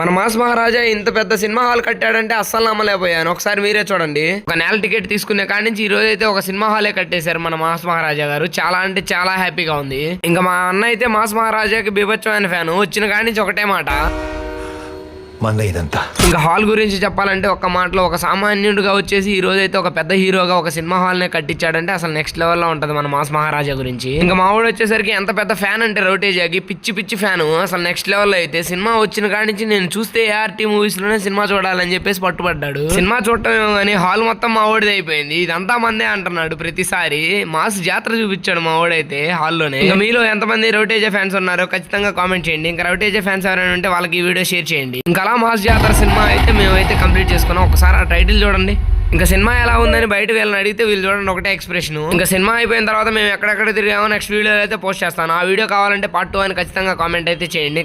మన మాస్ మహారాజా ఇంత పెద్ద సినిమా హాల్ కట్టాడంటే అస్సలు నమ్మలేకపోయాను. ఒకసారి మీరే చూడండి. ఒక నెల టికెట్ తీసుకునే కాడి నుంచి ఈ రోజు అయితే ఒక సినిమా హాలే కట్టేశారు మన మాస్ మహారాజా గారు. చాలా అంటే చాలా హ్యాపీగా ఉంది. ఇంకా మా అన్న అయితే మాస్ మహారాజాకి బీభత్సమైన ఫ్యాను. వచ్చిన కాడి నుంచి ఒకటే మాట, ఇదంతా. ఇంకా హాల్ గురించి చెప్పాలంటే ఒక్క మాటలో ఒక సామాన్యుడిగా వచ్చేసి ఈ రోజు అయితే ఒక పెద్ద హీరోగా ఒక సినిమా హాల్ నే కట్టించాడంటే అసలు నెక్స్ట్ లెవెల్ లో ఉంటది మన మాస్ మహారాజా గురించి. ఇంకా మావాడు వచ్చేసరికి ఎంత పెద్ద ఫ్యాన్ అంటే రవితేజకి పిచ్చి పిచ్చి ఫ్యాను. అసలు నెక్స్ట్ లెవెల్ లో అయితే సినిమా వచ్చిన కాడి నుంచి నేను చూస్తే ART మూవీస్ లోనే సినిమా చూడాలని చెప్పేసి పట్టుబడ్డాడు. సినిమా చూడటం కానీ హాల్ మొత్తం మావాడిది అయిపోయింది. ఇదంతా మందే అంటున్నాడు ప్రతిసారి. మాస్ జాతర చూపించాడు మావాడైతే హాల్లోనే. ఇంకా మీలో ఎంతమంది రవితేజ ఫ్యాన్స్ ఉన్నారో ఖచ్చితంగా కామెంట్ చేయండి. ఇంకా రవితేజ ఫ్యాన్స్ ఎవరైనా ఉంటే వాళ్ళకి ఈ వీడియో షేర్ చేయండి. ఇంకా మాస్ జాతర సినిమా అయితే మేమైతే కంప్లీట్ చేసుకున్నాం. ఒకసారి ఆ టైటిల్ చూడండి. ఇంకా సినిమా ఎలా ఉందని బయట వీళ్ళని అడిగితే వీళ్ళు చూడండి ఒకటే ఎక్స్ప్రెషన్. ఇంకా సినిమా అయిపోయిన తర్వాత మేము ఎక్కడెక్కడ తిరిగామో నెక్స్ట్ వీడియో అయితే పోస్ట్ చేస్తాను. ఆ వీడియో కావాలంటే పార్ట్ 2 అని ఖచ్చితంగా కామెంట్ అయితే చేయండి.